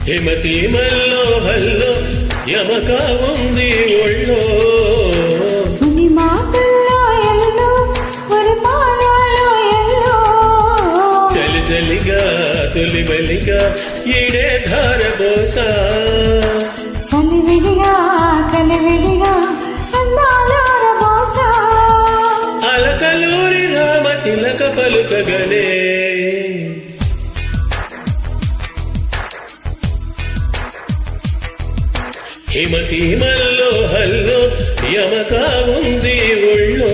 హిమసీమల్లో hello యమక ఉంది ఒళ్ళో చలి చలిగా తొలి బలిగా ఈడే ధారబోస చలివిడిగా కలివిడిగా అలకలూరి రామ చిలక పలుకగలే హిమసీమల్లో హల్లో యమక ఉంది ఒళ్ళో